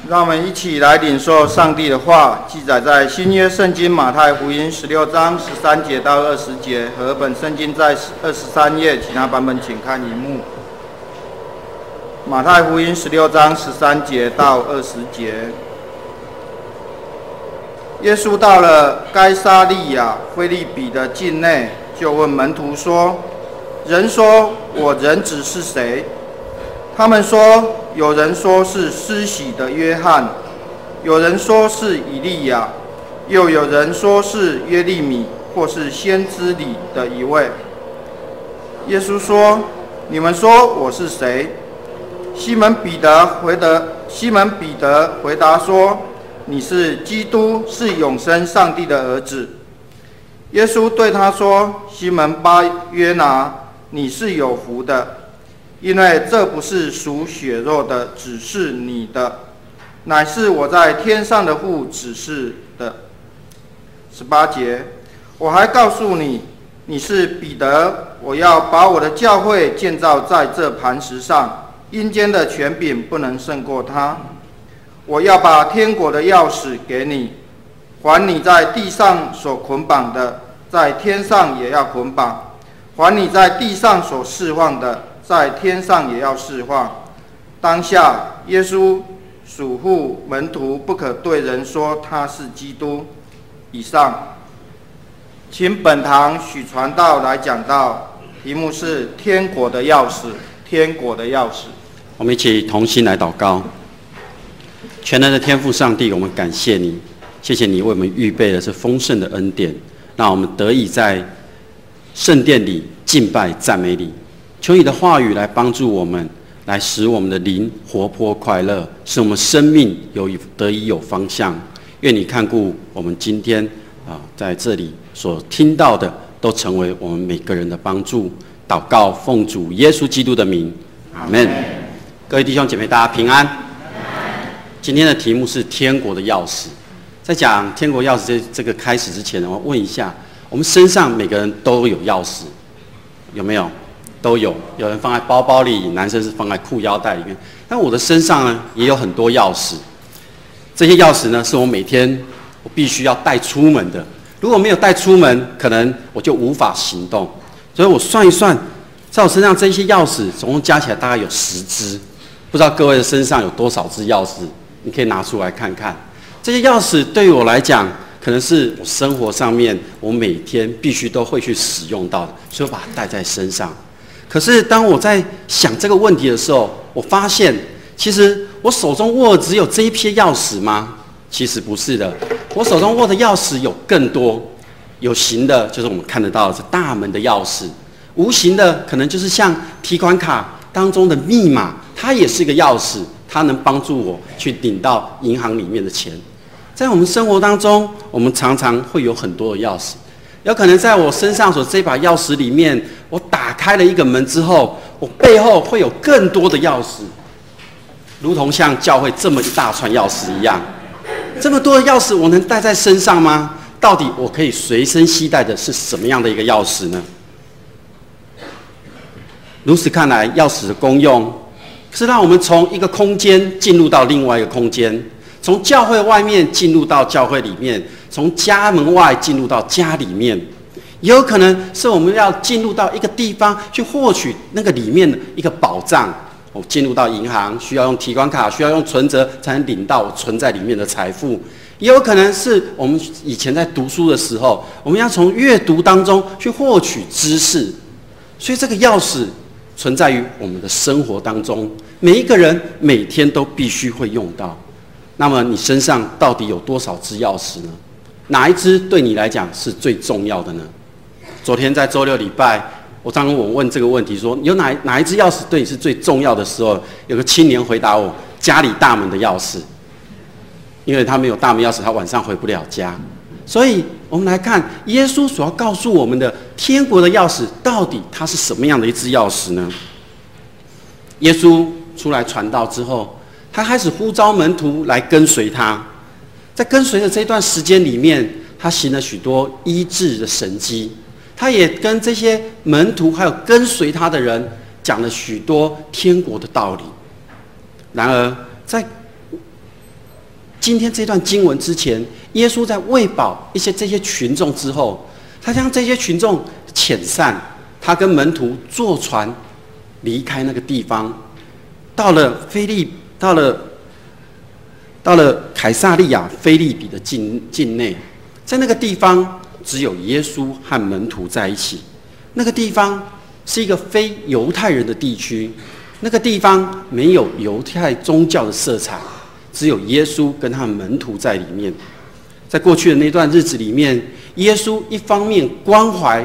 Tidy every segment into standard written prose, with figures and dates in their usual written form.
让我们一起来领受上帝的话，记载在新约圣经马太福音16章13节到20节，和本圣经在23页，其他版本请看荧幕。马太福音16章13节到20节。耶稣到了该撒利亚腓立比的境内，就问门徒说：“人说我人子是谁？”他们说：“有人说是施洗的约翰，有人说是以利亚，又有人说是约利米，或是先知里的一位。”耶稣说：“你们说我是谁？”西门彼得回答说：“你是基督，是永生上帝的儿子。”耶稣对他说：“西门巴约拿，你是有福的，因为这不是属血肉的指示你的，乃是我在天上的父指示的。”18节，我还告诉你，你是彼得，我要把我的教会建造在这磐石上，阴间的权柄不能胜过它。我要把天国的钥匙给你，凡你在地上所捆绑的，在天上也要捆绑；凡你在地上所释放的，在天上也要释放。当下，耶稣嘱咐门徒不可对人说他是基督。以上，请本堂许传道来讲道，题目是天国的钥匙。天国的钥匙。我们一起同心来祷告。全能的天父上帝，我们感谢你，谢谢你为我们预备的是丰盛的恩典，让我们得以在圣殿里敬拜赞美你。求你的话语来帮助我们，来使我们的灵活泼快乐，使我们生命得以有方向。愿你看顾我们今天在这里所听到的，都成为我们每个人的帮助。祷告奉主耶稣基督的名，阿们。各位弟兄姐妹，大家平安。今天的题目是天国的钥匙。在讲天国钥匙这个开始之前，我问一下，我们身上每个人都有钥匙，有没有？都有。有人放在包包里，男生是放在裤腰带里面。但我的身上呢，也有很多钥匙。这些钥匙呢，是我每天我必须要带出门的。如果没有带出门，可能我就无法行动。所以我算一算，在我身上这些钥匙总共加起来大概有10只。不知道各位的身上有多少只钥匙？你可以拿出来看看。这些钥匙对于我来讲，可能是我生活上面我每天必须都会去使用到的，所以我把它带在身上。可是当我在想这个问题的时候，我发现其实我手中握的只有这一批钥匙吗？其实不是的，我手中握的钥匙有更多。有形的就是我们看得到的是大门的钥匙，无形的可能就是像提款卡当中的密码，它也是一个钥匙，它能帮助我去领到银行里面的钱。在我们生活当中，我们常常会有很多的钥匙，有可能在我身上所这把钥匙里面，我打开了一个门之后，我背后会有更多的钥匙，如同像教会这么一大串钥匙一样。这么多的钥匙我能带在身上吗？到底我可以随身携带的是什么样的一个钥匙呢？如此看来，钥匙的功用是让我们从一个空间进入到另外一个空间，从教会外面进入到教会里面，从家门外进入到家里面。也有可能是我们要进入到一个地方去获取那个里面的一个宝藏。我进入到银行需要用提款卡，需要用存折才能领到我存在里面的财富。也有可能是我们以前在读书的时候，我们要从阅读当中去获取知识，所以这个钥匙存在于我们的生活当中，每一个人每天都必须会用到。那么你身上到底有多少只钥匙呢？哪一只对你来讲是最重要的呢？昨天在周六礼拜，当我问这个问题说有哪一只钥匙对你是最重要的时候，有个青年回答我：家里大门的钥匙。因为他没有大门钥匙，他晚上回不了家。所以我们来看耶稣所要告诉我们的天国的钥匙，到底它是什么样的一只钥匙呢？耶稣出来传道之后，他开始呼召门徒来跟随他。在跟随的这段时间里面，他行了许多医治的神迹，他也跟这些门徒还有跟随他的人讲了许多天国的道理。然而在今天这段经文之前，耶稣在喂饱这些群众之后，他将这些群众遣散，他跟门徒坐船离开那个地方，到了凯撒利亚腓立比的境内，在那个地方只有耶稣和门徒在一起。那个地方是一个非犹太人的地区，那个地方没有犹太宗教的色彩，只有耶稣跟他的门徒在里面。在过去的那段日子里面，耶稣一方面关怀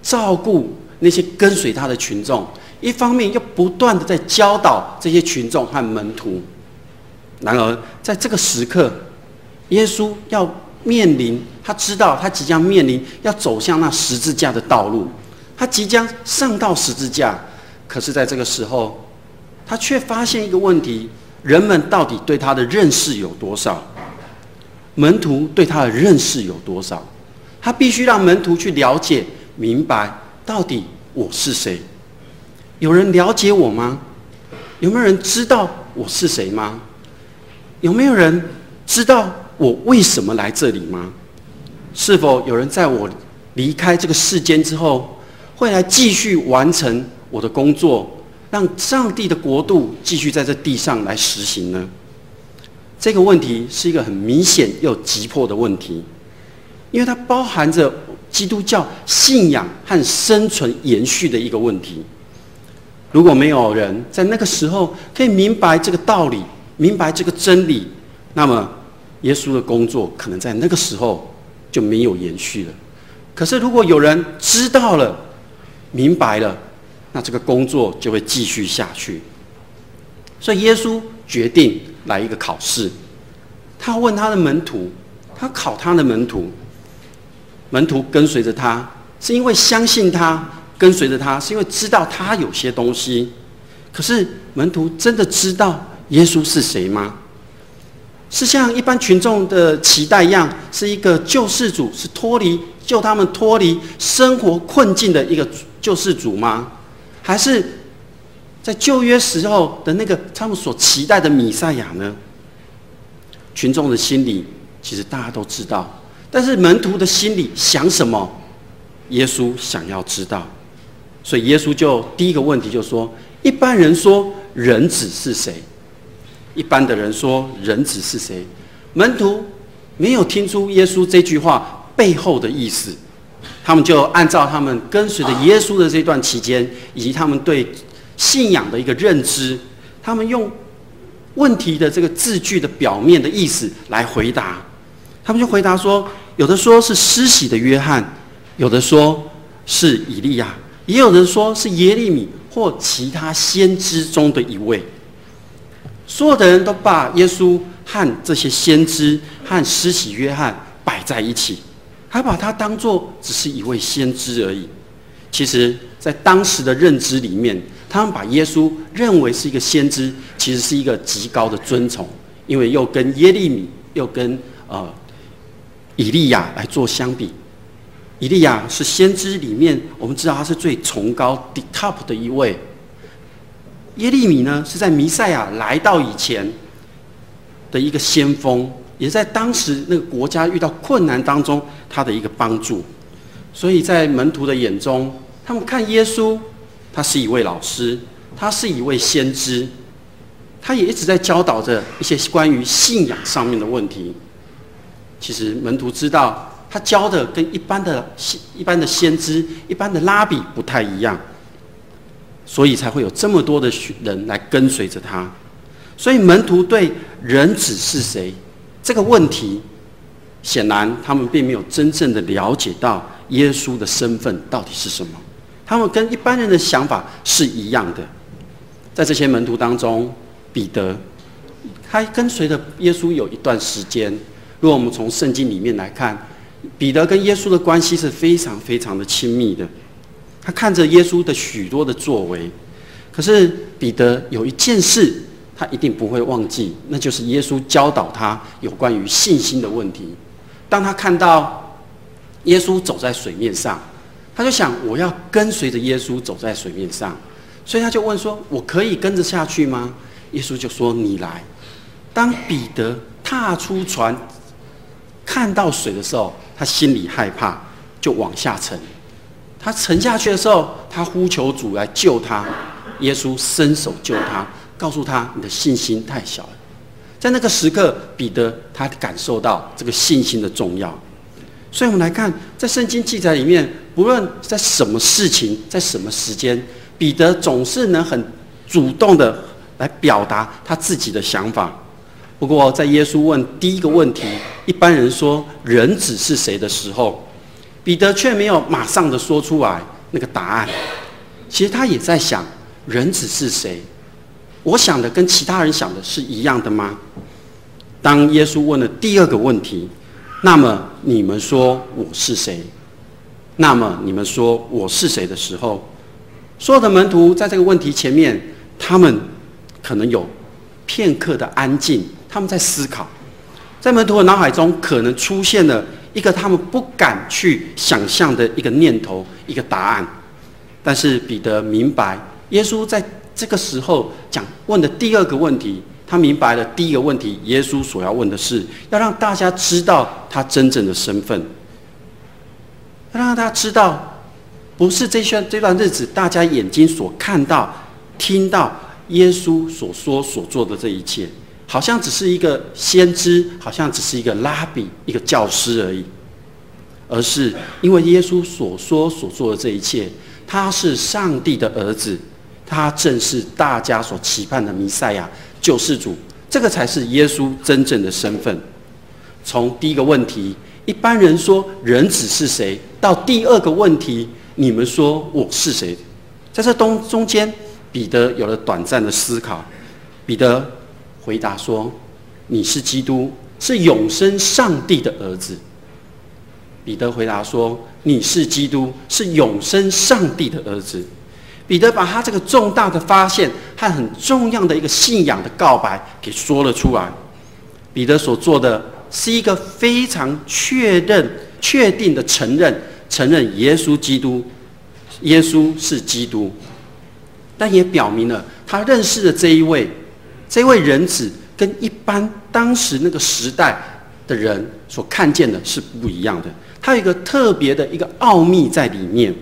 照顾那些跟随他的群众，一方面又不断的在教导这些群众和门徒。然而在这个时刻，耶稣要面临，他知道他即将面临要走向那十字架的道路，他即将上到十字架。可是在这个时候，他却发现一个问题：人们到底对他的认识有多少？门徒对他的认识有多少？他必须让门徒去了解明白，到底我是谁？有人了解我吗？有没有人知道我是谁吗？有没有人知道我为什么来这里吗？是否有人在我离开这个世间之后，会来继续完成我的工作，让上帝的国度继续在这地上来实行呢？这个问题是一个很明显又急迫的问题，因为它包含着基督教信仰和生存延续的一个问题。如果没有人在那个时候可以明白这个道理，明白这个真理，那么耶稣的工作可能在那个时候就没有延续了。可是如果有人知道了、明白了，那这个工作就会继续下去。所以耶稣决定来一个考试，他问他的门徒，他考他的门徒，门徒跟随着他，是因为相信他，跟随着他，是因为知道他有些东西。可是门徒真的知道耶稣是谁吗？是像一般群众的期待一样，是一个救世主，是救他们脱离生活困境的一个救世主吗？还是在旧约时候的那个他们所期待的弥赛亚呢？群众的心里其实大家都知道，但是门徒的心里想什么，耶稣想要知道。所以耶稣就第一个问题就说：一般人说人子是谁？一般的人说人子是谁？门徒没有听出耶稣这句话背后的意思，他们就按照他们跟随着耶稣的这段期间，以及他们对信仰的一个认知，他们用问题的这个字句的表面的意思来回答。他们就回答说，有的说是施洗的约翰，有的说是以利亚，也有人说是耶利米或其他先知中的一位。所有的人都把耶稣和这些先知和施洗约翰摆在一起，还把他当作只是一位先知而已。其实在当时的认知里面，他们把耶稣认为是一个先知，其实是一个极高的尊崇，因为又跟耶利米又跟以利亚来做相比。以利亚是先知里面我们知道他是最崇高 top 的一位，耶利米呢是在弥赛亚来到以前的一个先锋，也在当时那个国家遇到困难当中他的一个帮助。所以在门徒的眼中，他们看耶稣，他是一位老师，他是一位先知，他也一直在教导着一些关于信仰上面的问题。其实门徒知道他教的跟一般的先知、一般的拉比不太一样，所以才会有这么多的人来跟随着他。所以门徒对人子是谁这个问题，显然他们并没有真正的了解到耶稣的身份到底是什么。他们跟一般人的想法是一样的。在这些门徒当中，彼得他跟随着耶稣有一段时间。如果我们从圣经里面来看，彼得跟耶稣的关系是非常非常的亲密的。他看着耶稣的许多的作为，可是彼得有一件事他一定不会忘记，那就是耶稣教导他有关于信心的问题。当他看到耶稣走在水面上，他就想，我要跟随着耶稣走在水面上，所以他就问说，我可以跟着下去吗？耶稣就说，你来。当彼得踏出船，看到水的时候，他心里害怕，就往下沉。他沉下去的时候，他呼求主来救他。耶稣伸手救他，告诉他：“你的信心太小了。”在那个时刻，彼得他感受到这个信心的重要。所以我们来看，在圣经记载里面，不论在什么事情，在什么时间，彼得总是能很主动的来表达他自己的想法。不过，在耶稣问第一个问题，一般人说人子是谁的时候，彼得却没有马上的说出来那个答案。其实他也在想，人子是谁？我想的跟其他人想的是一样的吗？当耶稣问了第二个问题，那么你们说我是谁？那么你们说我是谁的时候，所有的门徒在这个问题前面，他们可能有片刻的安静，他们在思考。在门徒的脑海中可能出现了一个他们不敢去想象的一个念头，一个答案。但是彼得明白，耶稣在这个时候问的第二个问题，他明白了第一个问题，耶稣所要问的是要让大家知道他真正的身份，要让大家知道，不是这段日子大家眼睛所看到、听到耶稣所说所做的这一切，好像只是一个先知，好像只是一个拉比、一个教师而已，而是因为耶稣所说所做的这一切，他是上帝的儿子，他正是大家所期盼的弥赛亚救世主，这个才是耶稣真正的身份。从第一个问题，一般人说人子是谁，到第二个问题，你们说我是谁，在这中间，彼得有了短暂的思考。彼得回答说：“你是基督，是永生上帝的儿子。”彼得回答说：“你是基督，是永生上帝的儿子。”彼得把他这个重大的发现和很重要的一个信仰的告白给说了出来。彼得所做的是一个非常确定的承认耶稣基督，耶稣是基督，但也表明了他认识的这一位人子跟一般当时那个时代的人所看见的是不一样的，他有一个特别的一个奥秘在里面。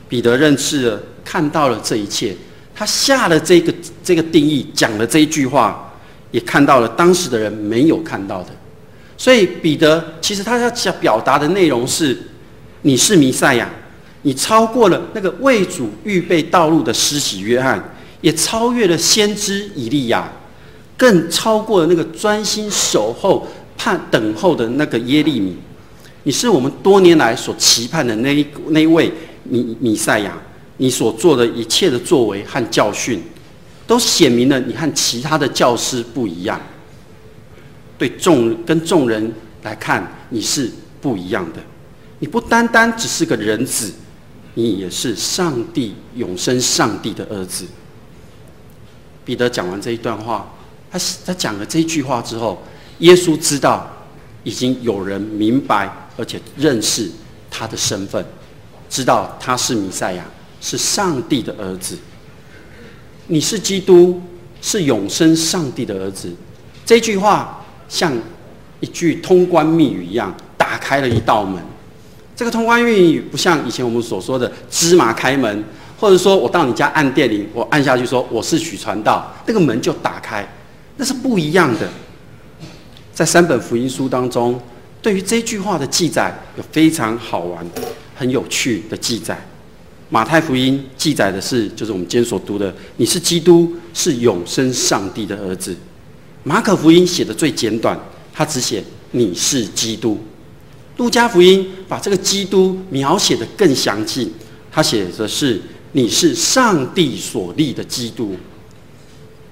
彼得认识了，看到了这一切，他下了这个定义，讲了这一句话，也看到了当时的人没有看到的。所以彼得其实他要表达的内容是：你是弥赛亚，你超过了那个为主预备道路的施洗约翰，也超越了先知以利亚，更超过了那个专心守候等候的那个耶利米。你是我们多年来所期盼的那一位弥赛亚，你所做的一切的作为和教训，都显明了你和其他的教师不一样。跟众人来看，你是不一样的。你不单单只是个人子，你也是上帝永生上帝的儿子。彼得讲完这一段话，他讲了这一句话之后，耶稣知道已经有人明白而且认识他的身份，知道他是弥赛亚，是上帝的儿子。你是基督，是永生上帝的儿子。这句话像一句通关密语一样，打开了一道门。这个通关密语不像以前我们所说的芝麻开门，或者说我到你家按电铃，我按下去说我是许传道，那个门就打开，那是不一样的。在3本福音书当中，对于这句话的记载有非常好玩、很有趣的记载。马太福音记载的是，就是我们今天所读的，你是基督，是永生上帝的儿子。马可福音写的最简短，他只写你是基督。路加福音把这个基督描写的更详细，他写的是你是上帝所立的基督。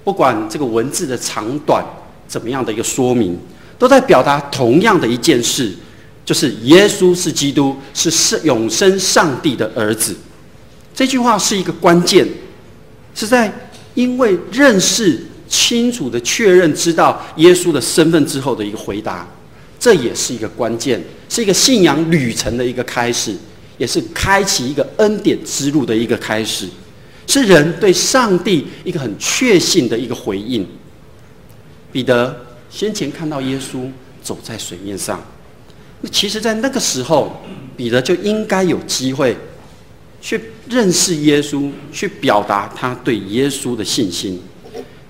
不管这个文字的长短怎么样的一个说明，都在表达同样的一件事，就是耶稣是基督，是永生上帝的儿子。这句话是一个关键，是在因为认识清楚的确认知道耶稣的身份之后的一个回答。这也是一个关键，是一个信仰旅程的一个开始，也是开启一个恩典之路的一个开始，是人对上帝一个很确信的一个回应。彼得先前看到耶稣走在水面上。那其实在那个时候，彼得就应该有机会去认识耶稣，去表达他对耶稣的信心。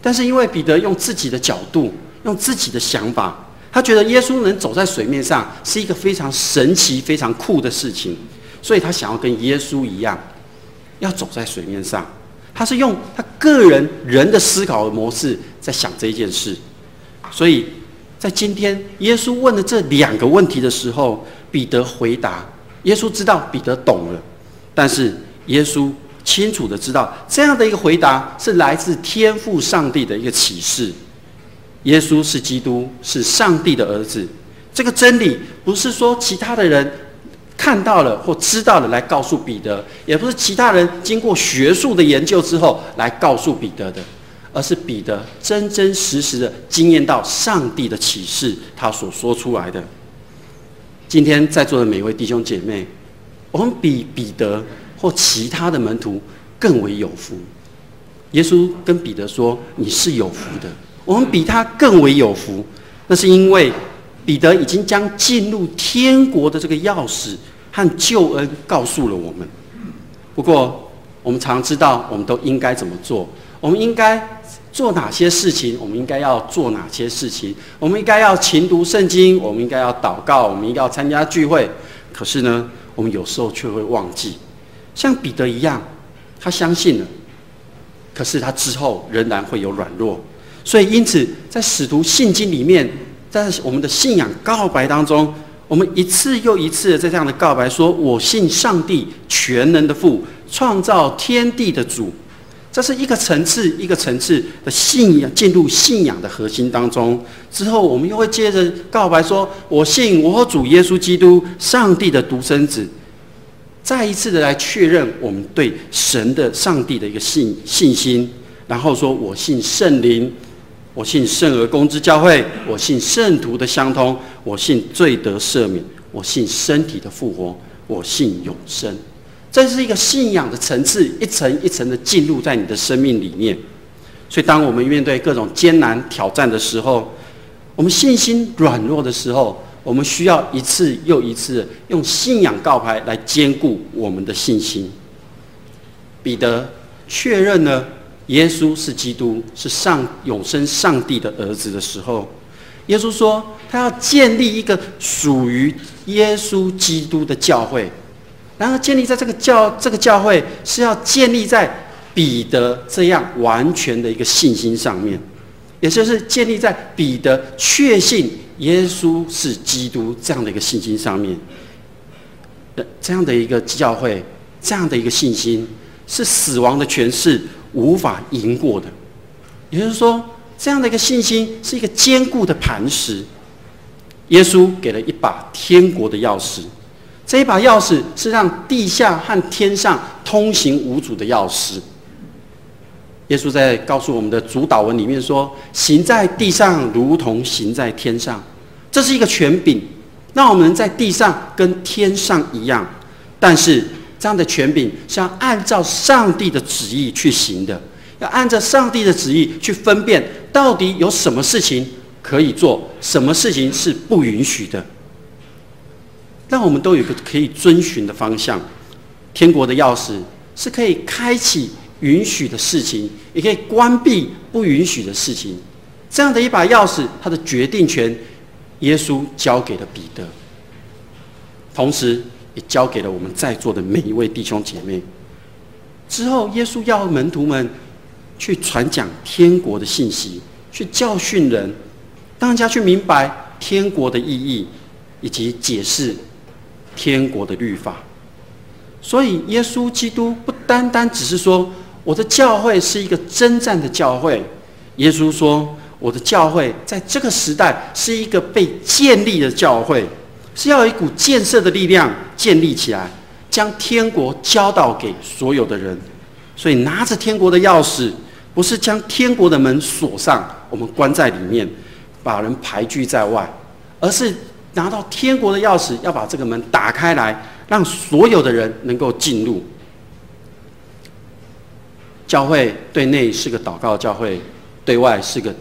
但是因为彼得用自己的角度，用自己的想法，他觉得耶稣能走在水面上是一个非常神奇、非常酷的事情，所以他想要跟耶稣一样，要走在水面上。他是用他个人的思考的模式在想这一件事。所以在今天耶稣问了这2个问题的时候，彼得回答，耶稣知道彼得懂了，但是耶稣清楚的知道这样的一个回答是来自天父上帝的一个启示。耶稣是基督，是上帝的儿子。这个真理不是说其他的人看到了或知道了来告诉彼得，也不是其他人经过学术的研究之后来告诉彼得的，而是彼得真真实实的经验到上帝的启示，他所说出来的。今天在座的每位弟兄姐妹，我们比彼得或其他的门徒更为有福。耶稣跟彼得说：“你是有福的。”我们比他更为有福，那是因为彼得已经将进入天国的这个钥匙和救恩告诉了我们。不过，我们常知道我们都应该怎么做，我们应该做哪些事情，我们应该要做哪些事情，我们应该要勤读圣经，我们应该要祷告，我们应该要参加聚会。可是呢，我们有时候却会忘记，像彼得一样，他相信了，可是他之后仍然会有软弱。所以因此在使徒信经里面，在我们的信仰告白当中，我们一次又一次的在这样的告白说：我信上帝全能的父，创造天地的主。这是一个层次一个层次的信仰，进入信仰的核心当中之后，我们又会接着告白说：我信我主耶稣基督，上帝的独生子。再一次的来确认我们对神的上帝的一个信心，然后说：我信圣灵，我信圣而公之教会，我信圣徒的相通，我信罪得赦免，我信身体的复活，我信永生。这是一个信仰的层次，一层一层的进入在你的生命里面。所以当我们面对各种艰难挑战的时候，我们信心软弱的时候，我们需要一次又一次用信仰告白来坚固我们的信心。彼得确认了耶稣是基督，是永生上帝的儿子的时候，耶稣说他要建立一个属于耶稣基督的教会。然后建立在这个教会是要建立在彼得这样完全的一个信心上面，也就是建立在彼得确信耶稣是基督这样的一个信心上面。这样的一个教会，这样的一个信心，是死亡的权势无法赢过的。也就是说，这样的一个信心是一个坚固的磐石。耶稣给了一把天国的钥匙，这一把钥匙是让地下和天上通行无阻的钥匙。耶稣在告诉我们的主祷文里面说：行在地上如同行在天上。这是一个权柄，让我们在地上跟天上一样，但是这样的权柄是要按照上帝的旨意去行的，要按照上帝的旨意去分辨到底有什么事情可以做，什么事情是不允许的，让我们都有一个可以遵循的方向。天国的钥匙是可以开启允许的事情，也可以关闭不允许的事情。这样的一把钥匙，它的决定权耶稣交给了彼得，同时也交给了我们在座的每一位弟兄姐妹。之后耶稣要门徒们去传讲天国的信息，去教训人，让大家去明白天国的意义，以及解释天国的律法。所以耶稣基督不单单只是说我的教会是一个征战的教会，耶稣说我的教会在这个时代是一个被建立的教会，是要有一股建设的力量建立起来，将天国交到给所有的人。所以拿着天国的钥匙，不是将天国的门锁上，我们关在里面，把人排拒在外，而是拿到天国的钥匙，要把这个门打开来，让所有的人能够进入。教会对内是个祷告的教会，对外是个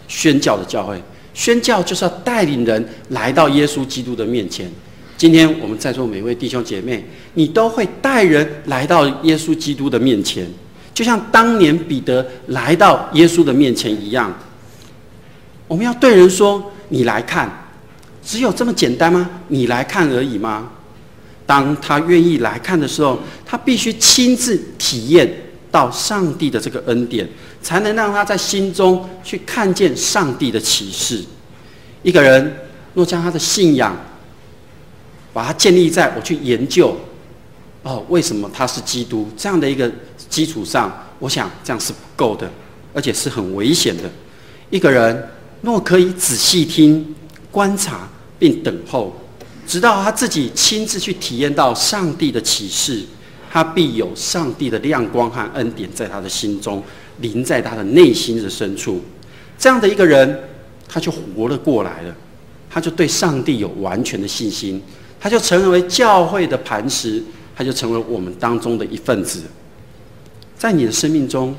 宣教的教会。宣教就是要带领人来到耶稣基督的面前。今天我们在座每位弟兄姐妹，你都会带人来到耶稣基督的面前，就像当年彼得来到耶稣的面前一样。我们要对人说：“你来看。”只有这么简单吗？你来看而已吗？当他愿意来看的时候，他必须亲自体验到上帝的这个恩典，才能让他在心中去看见上帝的启示。一个人若将他的信仰把它建立在我去研究为什么他是基督这样的一个基础上，我想这样是不够的，而且是很危险的。一个人若可以仔细听、观察并等候，直到他自己亲自去体验到上帝的启示，他必有上帝的亮光和恩典在他的心中，临在他的内心的深处。这样的一个人，他就活了过来了，他就对上帝有完全的信心，他就成为教会的磐石，他就成为我们当中的一份子。在你的生命中，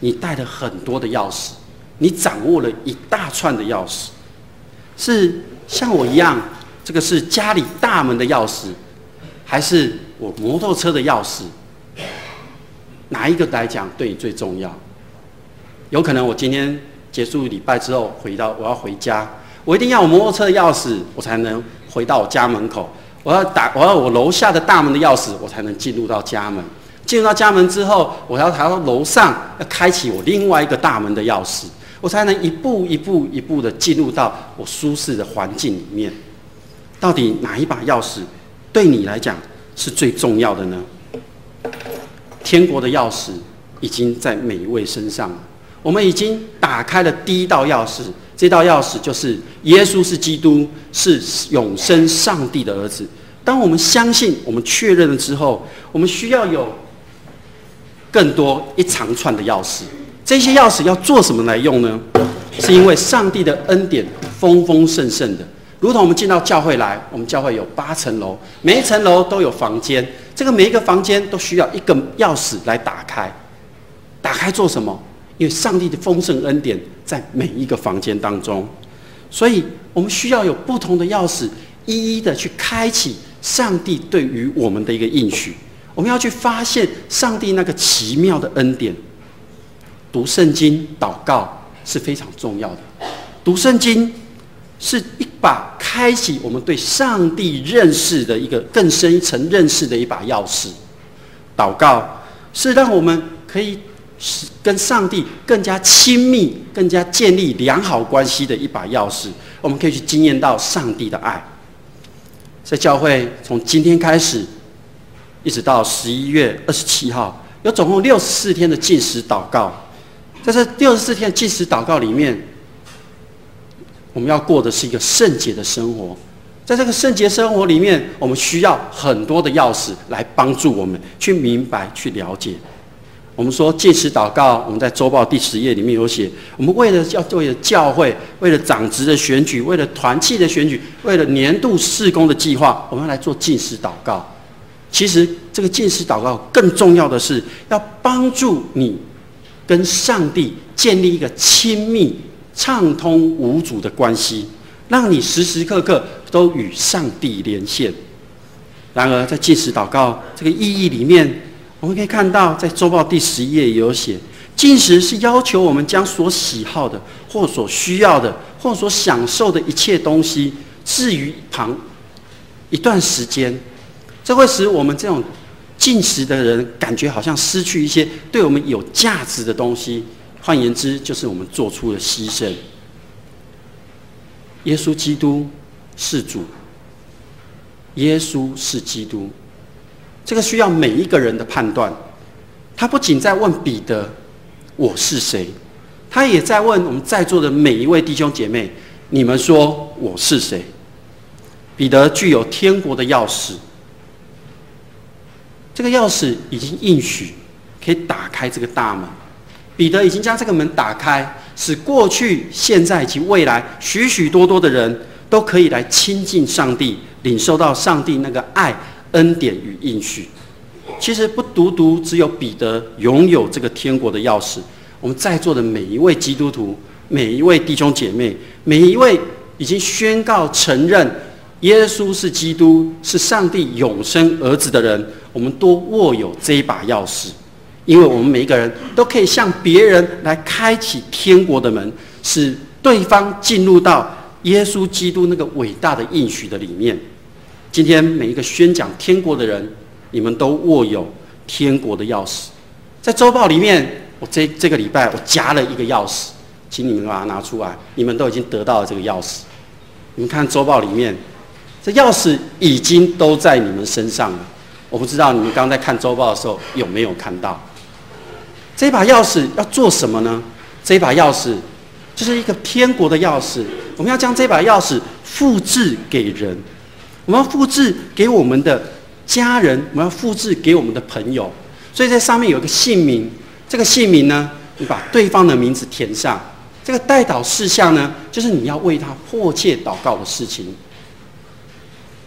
你带了很多的钥匙，你掌握了一大串的钥匙，是像我一样，这个是家里大门的钥匙，还是我摩托车的钥匙？哪一个来讲对你最重要？有可能我今天结束礼拜之后我要回家，我一定要有摩托车的钥匙，我才能回到我家门口。我要我楼下的大门的钥匙，我才能进入到家门。进入到家门之后，我要抬到楼上，要开启我另外一个大门的钥匙，我才能一步一步的进入到我舒适的环境里面。到底哪一把钥匙对你来讲是最重要的呢？天国的钥匙已经在每一位身上了。我们已经打开了第一道钥匙，这道钥匙就是耶稣是基督，是永生上帝的儿子。当我们相信、我们确认了之后，我们需要有更多一长串的钥匙。这些钥匙要做什么来用呢？是因为上帝的恩典丰丰盛盛的，如同我们进到教会来，我们教会有8层楼，每一层楼都有房间，这个每一个房间都需要一个钥匙来打开。打开做什么？因为上帝的丰盛恩典在每一个房间当中，所以我们需要有不同的钥匙，一一的去开启上帝对于我们的一个应许。我们要去发现上帝那个奇妙的恩典。读圣经、祷告是非常重要的。读圣经是一把开启我们对上帝认识的一个更深一层认识的一把钥匙。祷告是让我们可以跟上帝更加亲密、更加建立良好关系的一把钥匙。我们可以去经验到上帝的爱。在教会从今天开始，一直到11月27号，有总共64天的禁食祷告。在这64天的禁食祷告里面，我们要过的是一个圣洁的生活。在这个圣洁生活里面，我们需要很多的钥匙来帮助我们去明白、去了解。我们说禁食祷告，我们在周报第10页里面有写，我们为了教会，为了长职的选举，为了团契的选举，为了年度事工的计划，我们要来做禁食祷告。其实这个禁食祷告更重要的是要帮助你跟上帝建立一个亲密、畅通无阻的关系，让你时时刻刻都与上帝连线。然而在禁食祷告这个意义里面，我们可以看到在周报第11页也有写，禁食是要求我们将所喜好的或所需要的或所享受的一切东西置于一旁一段时间。这会使我们这种禁食的人感觉好像失去一些对我们有价值的东西，换言之就是我们做出了牺牲。耶稣基督是主，耶稣是基督，这个需要每一个人的判断。他不仅在问彼得我是谁，他也在问我们在座的每一位弟兄姐妹，你们说我是谁？彼得具有天国的钥匙，这个钥匙已经应许可以打开这个大门。彼得已经将这个门打开，使过去、现在以及未来许许多多的人都可以来亲近上帝，领受到上帝那个爱、恩典与应许。其实不独独只有彼得拥有这个天国的钥匙，我们在座的每一位基督徒，每一位弟兄姐妹，每一位已经宣告承认耶稣是基督，是上帝永生儿子的人，我们都握有这一把钥匙，因为我们每一个人都可以向别人来开启天国的门，使对方进入到耶稣基督那个伟大的应许的里面。今天每一个宣讲天国的人，你们都握有天国的钥匙。在周报里面，我这个礼拜我夹了一个钥匙，请你们把它拿出来，你们都已经得到了这个钥匙。你们看周报里面，这钥匙已经都在你们身上了。我不知道你们刚刚在看周报的时候有没有看到？这把钥匙要做什么呢？这把钥匙就是一个天国的钥匙，我们要将这把钥匙复制给人，我们要复制给我们的家人，我们要复制给我们的朋友。所以在上面有一个姓名，这个姓名呢，你把对方的名字填上。这个代祷事项呢，就是你要为他迫切祷告的事情。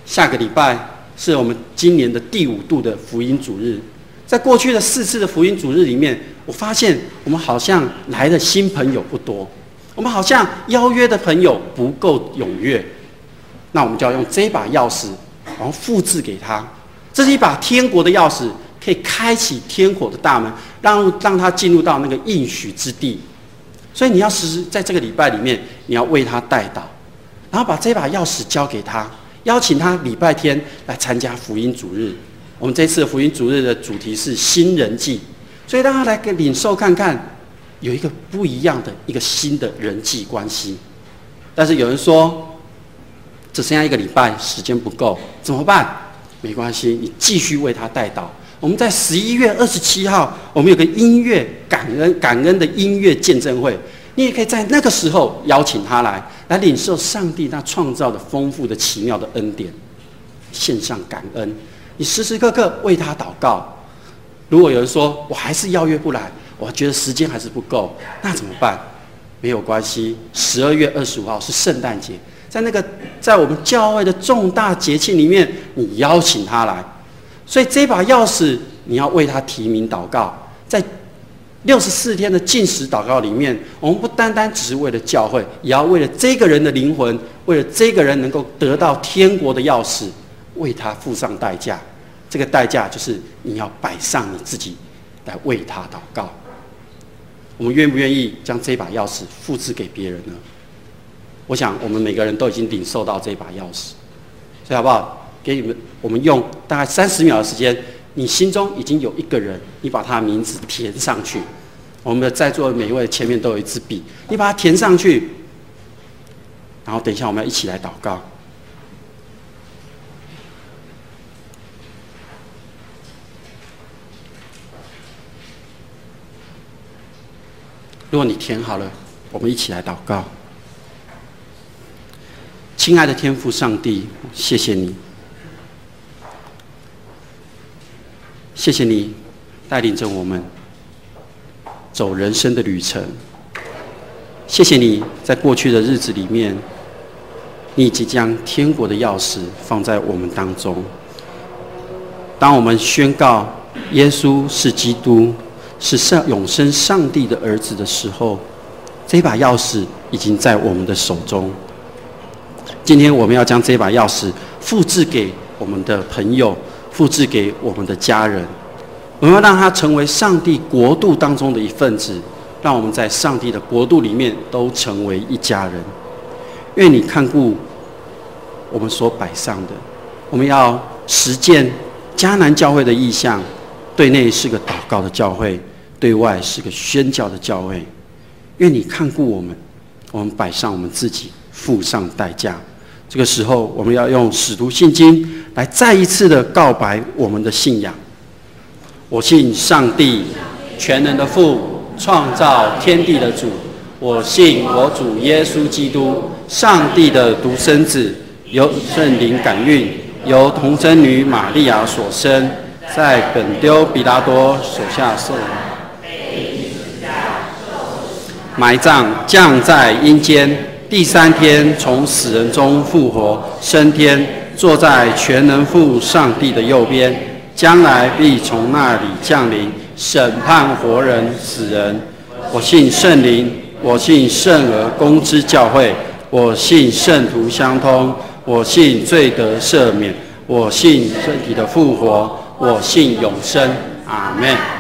下个礼拜是我们今年的第5度的福音主日。在过去的4次的福音主日里面，我发现我们好像来的新朋友不多，我们好像邀约的朋友不够踊跃。那我们就要用这把钥匙，然后复制给他。这是一把天国的钥匙，可以开启天国的大门，让他进入到那个应许之地。所以你要时时在这个礼拜里面，你要为他代祷，然后把这把钥匙交给他，邀请他礼拜天来参加福音主日。我们这次的福音主日的主题是新人际，所以让他来领受看看，有一个不一样的一个新的人际关系。但是有人说，只剩下1个礼拜，时间不够，怎么办？没关系，你继续为他代祷。我们在11月27号，我们有个音乐感恩的音乐见证会，你也可以在那个时候邀请他来领受上帝那创造的丰富的奇妙的恩典，献上感恩。你时时刻刻为他祷告。如果有人说我还是邀约不来，我觉得时间还是不够，那怎么办？没有关系，12月25号是圣诞节，在我们教会的重大节庆里面，你邀请他来。所以这把钥匙你要为他提名祷告。在64天的禁食祷告里面，我们不单单只是为了教会，也要为了这个人的灵魂，为了这个人能够得到天国的钥匙，为他付上代价。这个代价就是你要摆上你自己来为他祷告。我们愿不愿意将这把钥匙复制给别人呢？我想我们每个人都已经领受到这把钥匙，所以好不好？给你们，我们用大概30秒的时间，你心中已经有一个人，你把他的名字填上去。我们的在座的每一位前面都有一支笔，你把它填上去，然后等一下我们要一起来祷告。如果你填好了，我们一起来祷告。亲爱的天父上帝，谢谢你，谢谢你带领着我们走人生的旅程。谢谢你在过去的日子里面，你已经将天国的钥匙放在我们当中。当我们宣告耶稣是基督，是永生上帝的儿子的时候，这把钥匙已经在我们的手中。今天我们要将这把钥匙复制给我们的朋友，复制给我们的家人。我们要让它成为上帝国度当中的一份子，让我们在上帝的国度里面都成为一家人。愿你看顾我们所摆上的，我们要实践迦南教会的意向，对内是个祷告的教会，对外是个宣教的教会。愿你看顾我们，我们摆上我们自己，付上代价。这个时候，我们要用使徒信经来再一次的告白我们的信仰。我信上帝，全能的父，创造天地的主。我信我主耶稣基督，上帝的独生子，由圣灵感孕，由童贞女玛利亚所生，在本丢彼拉多手下受埋葬，降在阴间，第3天从死人中复活，升天，坐在全能父上帝的右边，将来必从那里降临，审判活人死人。我信圣灵，我信圣而公之教会，我信圣徒相通，我信罪得赦免，我信身体的复活，我信永生。阿们。